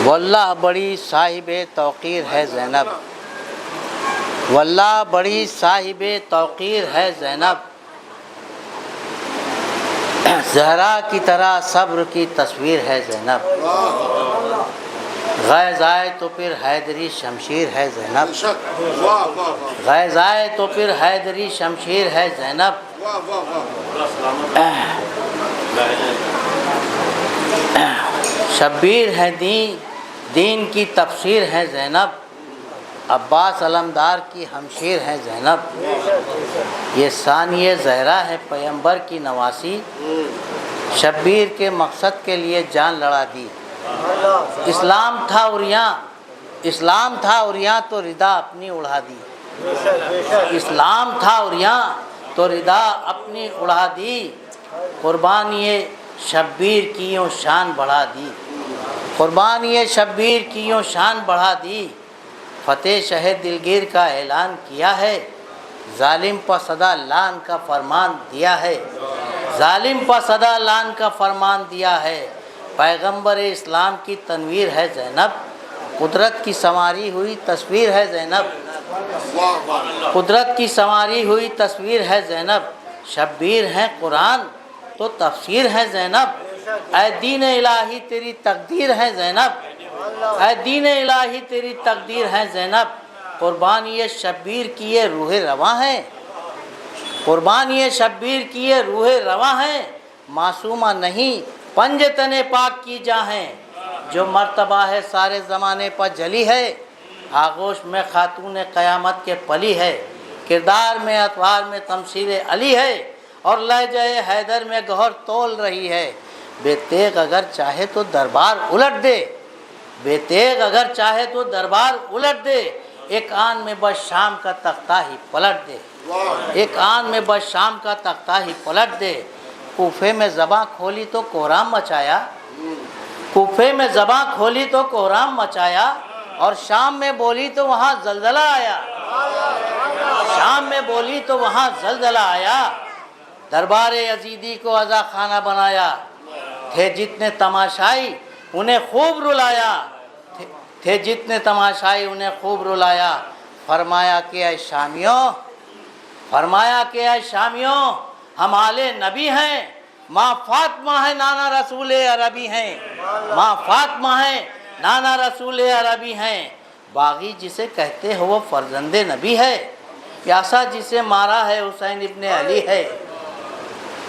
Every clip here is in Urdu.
واللہ بڑی صاحب توقیر ہے زینب، واللہ بڑی صاحب توقیر ہے زینب، زہرا کی طرح صبر کی تصویر ہے زینب، غیظ آئے تو پھر حیدری شمشیر ہے زینب، غیظ آئے تو پھر حیدری شمشیر ہے زینب، شبیر ہے دین کی تفسیر ہے زینب، عباس علمدار کی ہمشیر ہے زینب، یہ ثانیہ زہرا ہے پیغمبر کی نواسی، شبیر کے مقصد کے لیے جان لڑا دی، اسلام تھا عریاں تو ردا اپنی اڑا دی، اسلام تھا عریاں تو ردا اپنی اڑا دی، قربانی شبیر کی یوں شان بڑھا دی، قربانی شبیر کی یوں شان بڑھا دی، فتح شہ دلگیر کا اعلان کیا ہے، ظالم پر صدا لعن کا فرمان دیا ہے، ظالم پر صدا لعن کا فرمان دیا ہے، پیغمبر اسلام کی تنویر ہے زینب، قدرت کی سنواری ہوئی تصویر ہے زینب، قدرت کی سنواری ہوئی تصویر ہے زینب، شبیر ہے قرآن تو تفسیر ہے زینب، اے دین الہی تیری تقدیر ہے زینب، اے دین الہی تیری تقدیر ہے زینب، قربانی شبیر کی یہ روح رواں ہے، قربانی شبیر کی یہ روح رواں ہے، معصومہ نہیں پنجے تنے پاک کی جاں ہے، جو مرتبہ ہے سارے زمانے پر جلی ہے، آغوش میں خاتون قیامت کے پلی ہے، کردار میں اطوار میں تمثیل علی ہے، اور لہجہ حیدر میں گوہر تول رہی ہے، بے تیغ اگر چاہے تو دربار الٹ دے، بے تیغ اگر چاہے تو دربار الٹ دے، ایک آن میں بس شام کا تختہ ہی پلٹ دے، ایک آن میں بس شام کا تختہ ہی پلٹ دے، کوفے میں زباں کھولی تو کوہرام مچایا، کوفے میں زباں کھولی تو کوہرام مچایا، اور شام میں بولی تو وہاں زلزلہ آیا، شام میں بولی تو وہاں زلزلہ آیا، دربار یزیدی کو عزا خانہ بنایا، تھے جتنے تماشائی انہیں خوب رلایا، تھے جتنے تماشائی انہیں خوب رلایا، فرمایا کہ اے شامیوں، فرمایا کہ اے شامیوں ہم آل نبی ہیں، ماں فاطمہ ہے نانا رسول عربی ہیں، ماں فاطمہ ہے نانا رسول عربی ہیں، باغی جسے کہتے ہو وہ فرزند نبی ہے، پیاسا جسے مارا ہے حسین ابن علی ہے،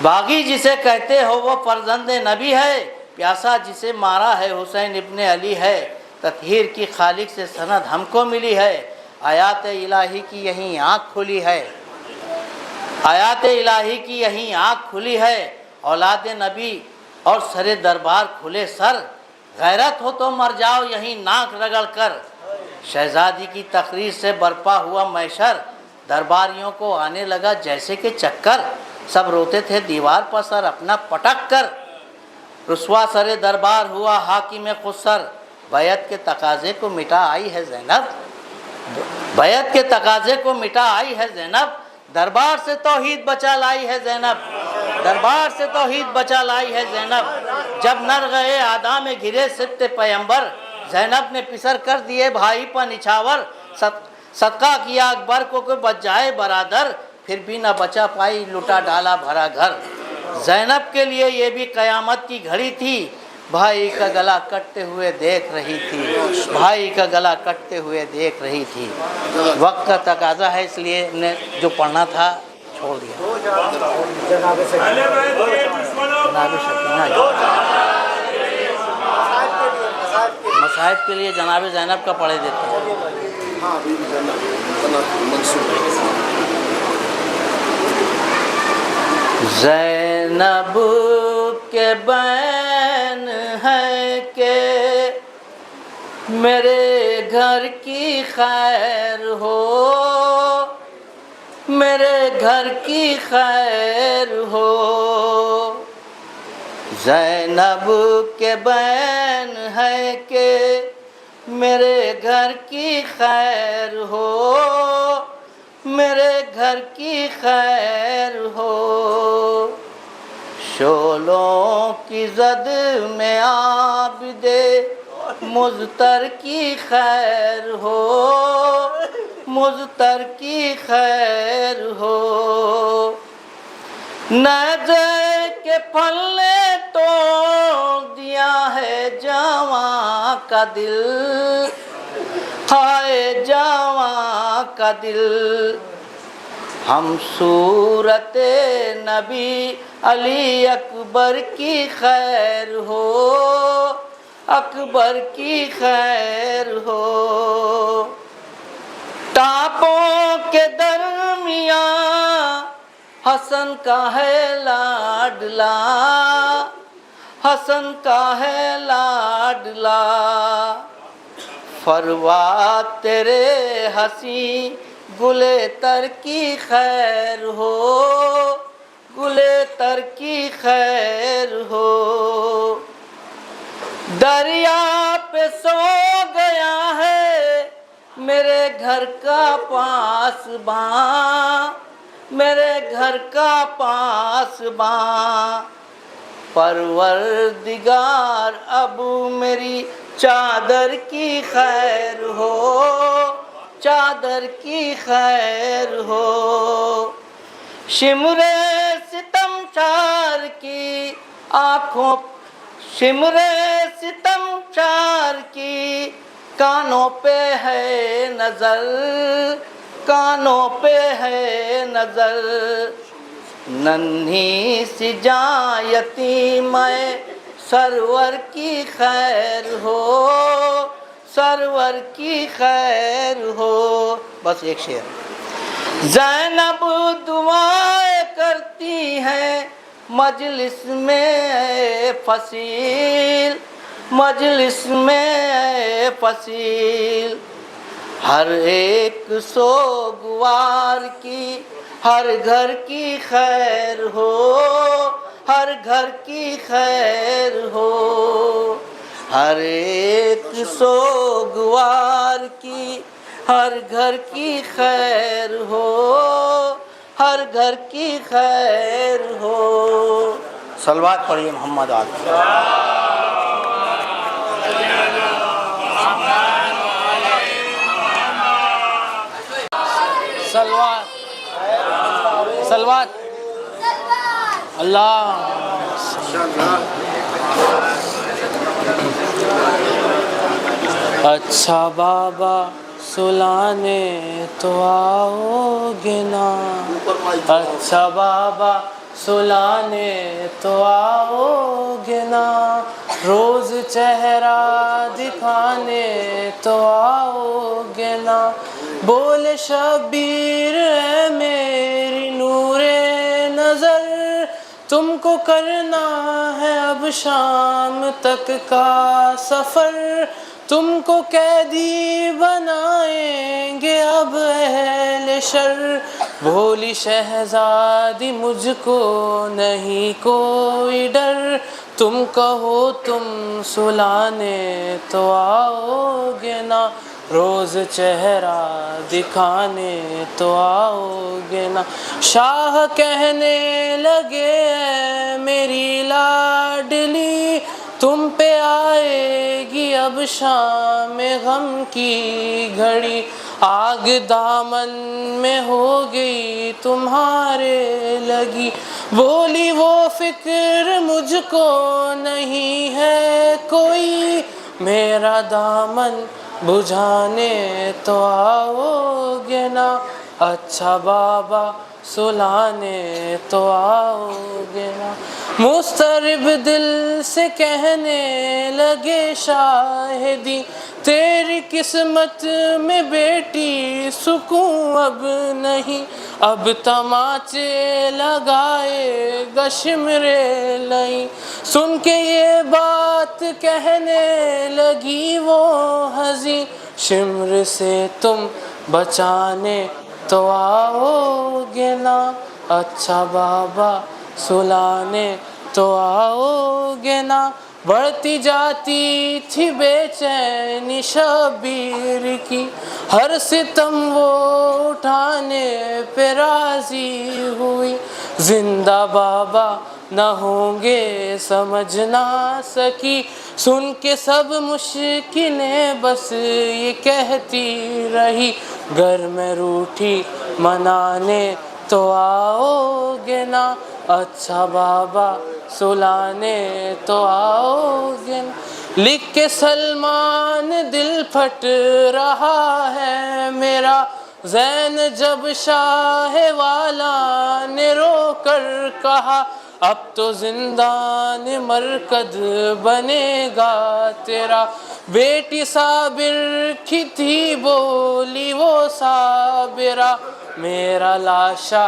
باغی جسے کہتے ہو وہ فرزند نبی ہے، پیاسا جسے مارا ہے حسین ابن علی ہے، تطہیر کی خالق سے سند ہم کو ملی ہے، آیات الہی کی یہیں آنکھ کھلی ہے، آیات الہی کی یہیں آنکھ کھلی ہے، اولاد نبی اور سر دربار کھلے سر، غیرت ہو تو مر جاؤ یہیں ناک رگڑ کر، شہزادی کی تقریر سے برپا ہوا محشر، درباریوں کو آنے لگا جیسے کہ چکر، سب روتے تھے دیوار پر سر اپنا پٹک کر، رسوا سر دربار ہوا حاکم خسر، بیعت کے تقاضے کو مٹا آئی ہے زینب، بیعت کے تقاضے کو مٹا آئی ہے زینب، دربار سے توحید بچا لائی ہے زینب، دربار سے توحید بچا لائی ہے زینب، جب نر گئے آدھا میں گھرے ست پیمبر، زینب نے پسر کر دیے بھائی پر نچھاور، صدقہ کیا اکبر کو کہ بچ جائے برادر، پھر بھی نہ بچا پائی لٹا ڈالا بھرا گھر، زینب کے لیے یہ بھی قیامت کی گھڑی تھی، بھائی کا گلا کٹتے ہوئے دیکھ رہی تھی، بھائی کا گلا کٹتے ہوئے دیکھ رہی تھی، وقت کا تقاضا ہے اس لیے نے جو پڑھنا تھا چھوڑ دیا، جناب مصاحب کے لیے جناب زینب کا پڑھے دیتے ہیں، زینب کے بین ہے کہ میرے گھر کی خیر ہو، میرے گھر کی خیر ہو، زینب کے بین ہے کہ میرے گھر کی خیر ہو، میرے گھر کی خیر ہو، شولوں کی زد میں عابد مضطر کی خیر ہو، مضطر کی خیر ہو، نیزے کے پھل نے توڑ دیا ہے جواں کا دل، ہائے جواں کا دل۔ ہم صورت نبی علی اکبر کی خیر ہو، اکبر کی خیر ہو، ٹاپوں کے درمیان حسن کا ہے لاڈلا، حسن کا ہے لاڈلا، فروات تیرے حسین گلے تر کی خیر ہو، گلے تر کی خیر ہو، دریا پہ سو گیا ہے میرے گھر کا پاسباں، میرے گھر کا پاسباں، پروردگار اب میری چادر کی خیر ہو، چادر کی خیر ہو، شمر ستم چار کی آنکھوں، شمر ستم چار کی کانوں پہ ہے نظر، کانوں پہ ہے نظر، ننھی سی جاں یتیم سرور کی خیر ہو، سرور کی خیر ہو۔ بس ایک شعر۔ زینب دعائیں کرتی ہیں مجلس میں اے فصیل، مجلس میں اے فصیل، ہر ایک سوگوار کی ہر گھر کی خیر ہو، ہر گھر کی خیر ہو، ہر ایک سوگوار کی ہر گھر کی خیر ہو، ہر گھر کی خیر ہو۔ صلوات پڑھیے محمد آقا۔ صلوات صلوات اللہ۔ اچھا بابا سلانے تو آؤ گے نا، اچھا بابا سلانے تو آؤ گے نا، روز چہرہ دکھانے تو آؤ گے نا، بول شبیر اے میری نور نظر، تم کو کرنا ہے اب شام تک کا سفر، تم کو قیدی بنائیں گے اب اہل شر، بھولی شہزادی مجھ کو نہیں کوئی ڈر، تم کہو تم سلانے تو آؤ گے نا، روز چہرہ دکھانے تو آؤ گے نا، شاہ کہنے لگے اے میری لاڈلی، تم پہ آئے گی اب شام غم کی گھڑی، آگ دامن میں ہو گئی تمہارے لگی، بولی وہ فکر مجھ کو نہیں ہے کوئی، میرا دامن بجھانے تو آؤ گے نا، اچھا بابا سلانے تو آؤ گے نا، مضطرب دل سے کہنے لگے شاہدی، تیری قسمت میں بیٹی سکون اب نہیں، اب تماچے لگائے گا شمر لئی، سن کے یہ بات کہنے لگی وہ حزین، شمر سے تم بچانے تو آؤ گے نا، اچھا بابا سلانے تو آؤ گے نا، بڑھتی جاتی تھی بے چینی شبیر کی، ہر ستم وہ اٹھانے پہ راضی ہوئی، زندہ بابا نہ ہوں گے سمجھ نہ سکی، سن کے سب مشکلیں بس یہ کہتی رہی، گھر میں روٹھی منانے تو آؤ گے نا، اچھا بابا سلانے تو آؤ گے نا۔ لکھ کے سلمان دل پھٹ رہا ہے میرا، زین جب شاہ والا نے رو کر کہا، اب تو زندان مرکز بنے گا تیرا، بیٹی صابر کی تھی بولی وہ صابرہ، میرا لاشا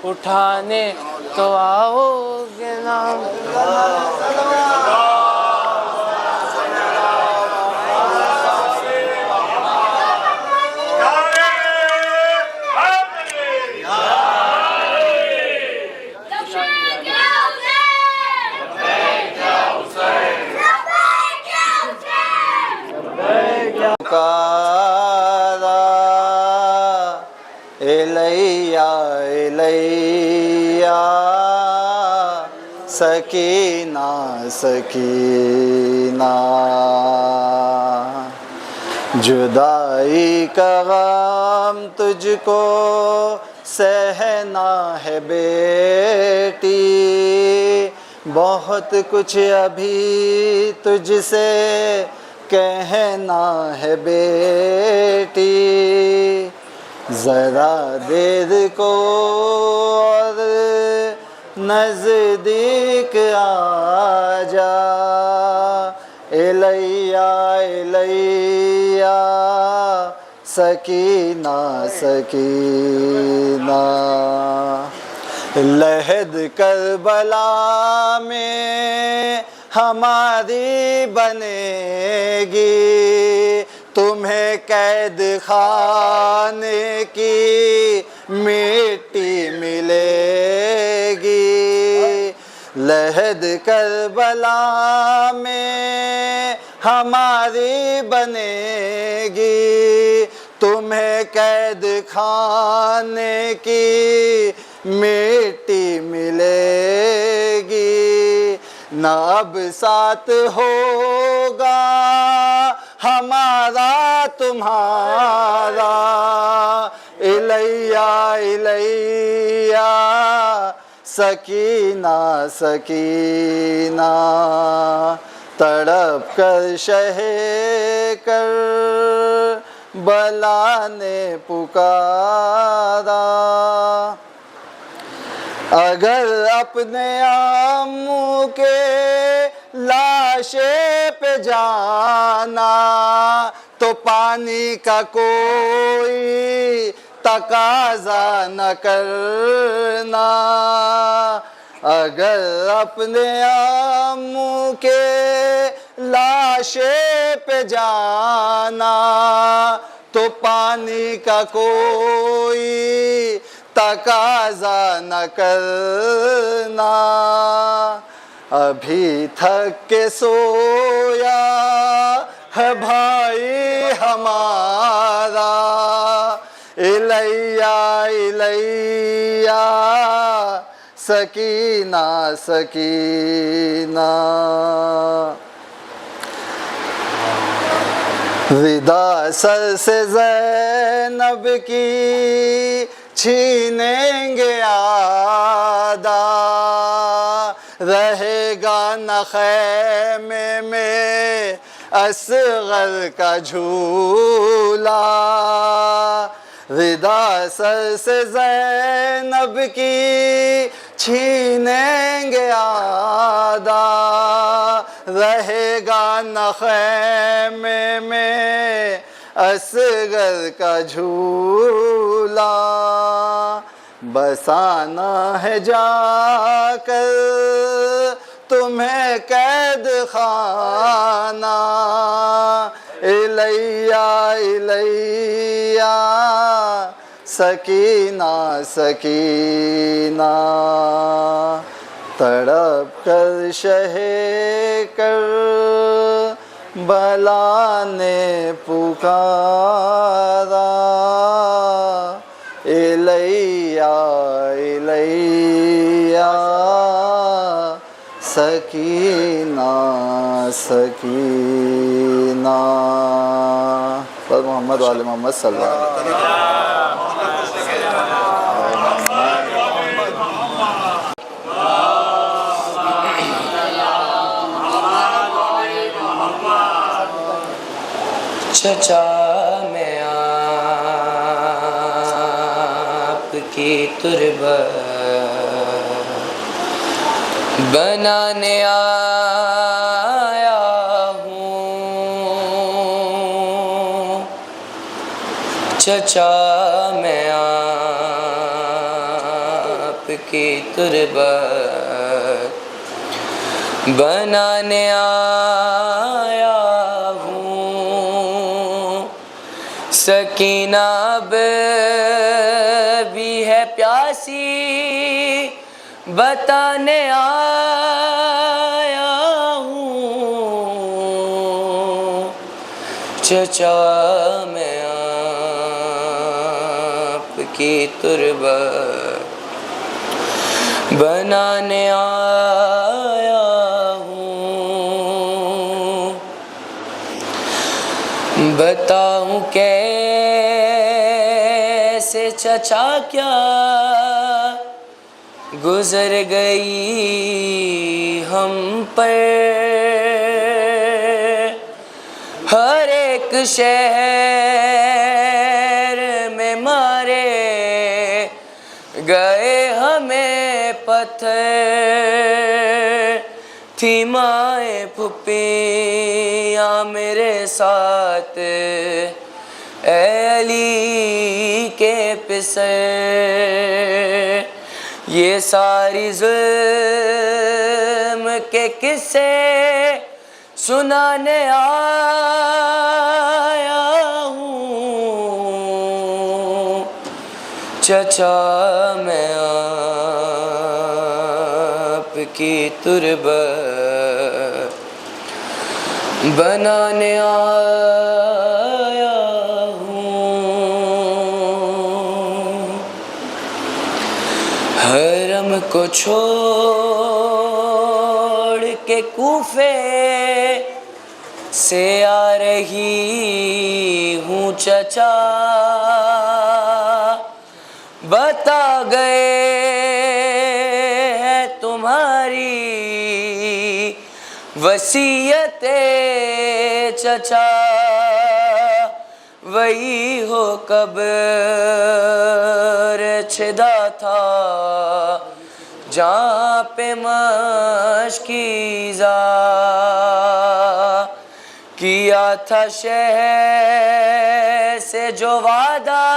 اٹھانے تو آؤ گے نا۔ الیہ الیہ سکینہ سکینہ، جدائی کا غم تجھ کو سہنا ہے بیٹی، بہت کچھ ابھی تجھ سے کہنا ہے بیٹی، ذرا دیر کو اور نزدیک آ جا، الیہ الیہ سکینہ سکینہ، لحد کربلا میں ہماری بنے گی، تمہیں قید خانے کی مٹی ملے گی، لحد کربلا میں ہماری بنے گی، تمہیں قید خانے کی مٹی ملے گی، نہ اب ساتھ ہوگا ہمارا تمہارا، الیہ الیہ سکینہ سکینہ، تڑپ کر شہ کر بلا نے پکارا، اگر اپنے عمو کے لاشے پہ جانا تو پانی کا کوئی تقاضا نہ کرنا، اگر اپنے عمو کے لاشے پہ جانا تو پانی کا کوئی تقاضا نہ کرنا، ابھی تھک کے سویا ہے بھائی ہمارا، الیہ الیہ سکینہ سکینہ، ودا سر سے زینب کی چھینیں گے آدھا، رہے گا نہ خیمے میں اصغر کا جھولا، ودا سر سے زینب کی چھینیں گے آدھا، رہے گا نہ خیمے میں اصغر کا جھولا، بسانا ہے جا کر تمہیں قید خانہ، الیہ الیہ سکینہ سکینہ، تڑپ کر شہ کر بلا نے پکارا، الیہ الیہ سکینہ سکینہ پر محمد وآل محمد صلی اللہ علیہ وسلم. چچا میں آپ کی تربت بنانے آیا ہوں. چچا میں آپ کی تربت بنانے آیا ہوں. سکینہ اب بھی ہے پیاسی بتانے آیا ہوں. چچا میں آپ کی تربت بنانے آیا ہوں. بتاؤں کیسے چچا کیا گزر گئی ہم پر. ہر ایک شہر میں مارے گئے ہمیں پتھر. تھی مائیں پھپھیاں میرے ساتھ اے علی کے پسر. یہ ساری ظلم کے قصے سنانے آیا ہوں. چچا میں آپ کی تربت بنانے آیا ہوں. حرم کو چھوڑ کے کوفے سے آ رہی ہوں چچا. بتا گئے ہے تمہاری وصیت چچا. وہی ہو قبر چھدا تھا جہاں پہ مشکیزہ کیا تھا شہر سے جو وعدہ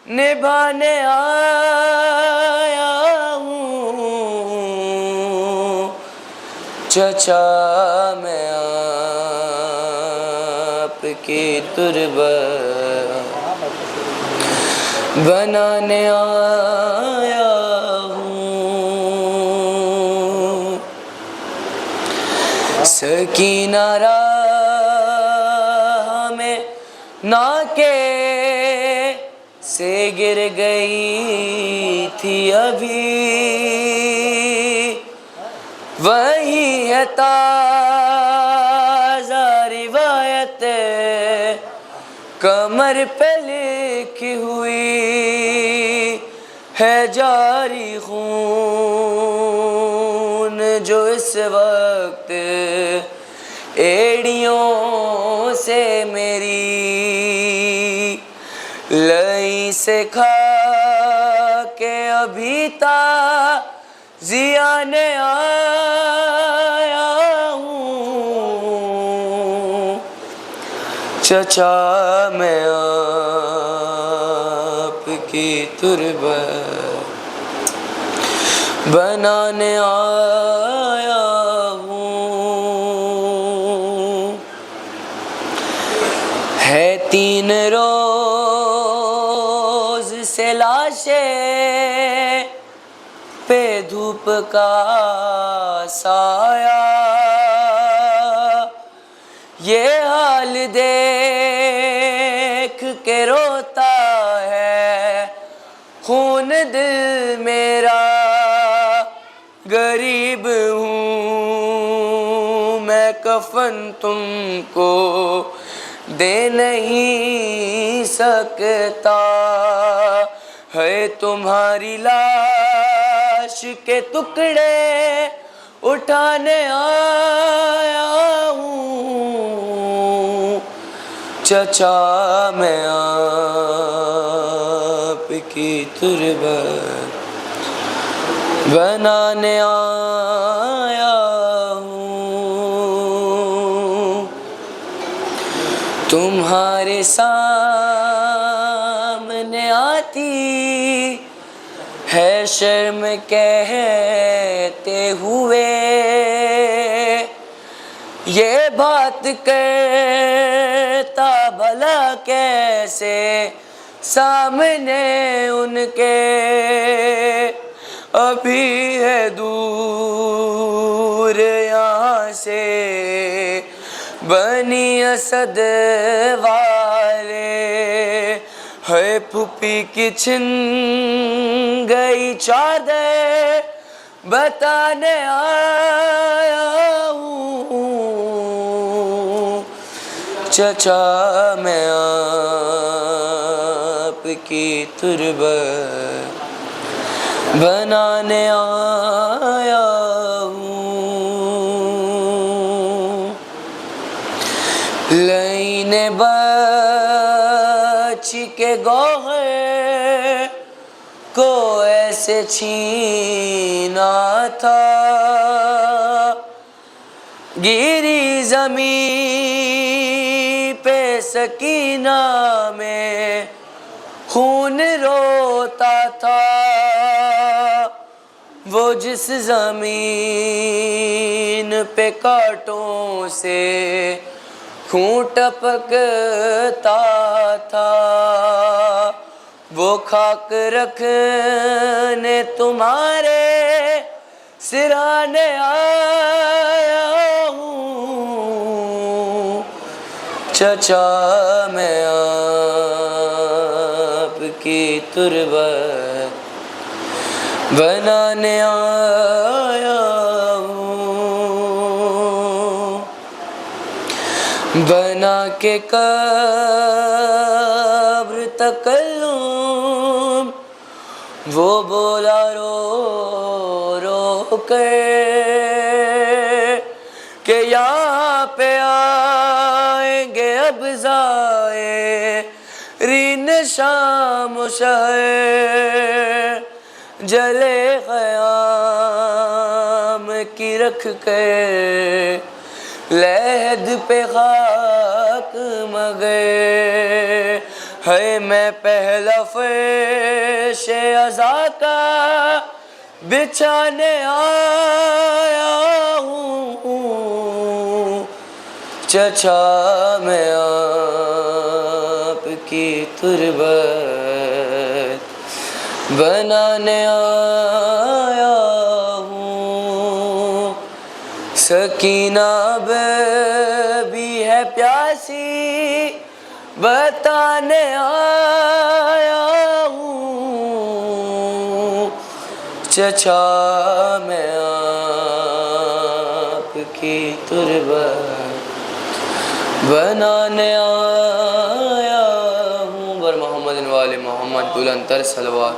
نبھانے آیا ہوں. چچا میں آپ کی تربت بنانے آیا ہوں. سکینہ راہ میں ناکے سے گر گئی تھی ابھی. وہی ہے تازہ روایت کمر پہ لکھی ہوئی ہے جاری خون جو اس وقت ایڑیوں سے میری لئی سے کھا کے ابھی تعزیانے آیا ہوں. چچا میں آپ کی تربت بنانے آیا ہوں. ہے 3 روز سے لاشیں پہ دھوپ کا سایہ. یہ حال دیکھ کے روتا ہے خون دل میرا. غریب ہوں کفن تم کو دے نہیں سکتا، ہے تمہاری لاش کے ٹکڑے اٹھانے آیا ہوں، چچا میں آپ کی تربت بنانے آیا ہوں، تمہارے سامنے آتی ہے شرم کہتے ہوئے، یہ بات کرتا بھلا کیسے سامنے ان کے، ابھی ہے دور یہاں سے بنی اسد والے، ہے پھوپھی کی چھن گئی چادر بتانے آیا ہوں، چچا میں آپ کی تربت بنانے آیا ہوں، لین بچی کے گوہر کو ایسے چھینا تھا، گری زمین پہ سکینہ میں خون روتا تھا، وہ جس زمین پہ کانٹوں سے خون ٹپکتا تھا، وہ خاک رکھنے تمہارے سرانے آیا ہوں، چچا میں آپ کی تربت بنانے آیا ہوں، بنا کے قبر تکلم وہ بولا رو رو کر کہ یہاں پہ آئیں گے اب زائرین شام و شہر، جلے خیام کی رکھ کر لحد پہ خاک مگر، ہے میں پہلا فرش عزا کا بچھانے آیا ہوں، چچا میں آپ کی تربت بنانے آیا ہوں، سکینہ بھی ہے پیاسی بتانے آیا ہوں، چچا میں آپ کی تربت بنانے آیا ہوں، بر محمد وآل محمد بلند تر صلوات۔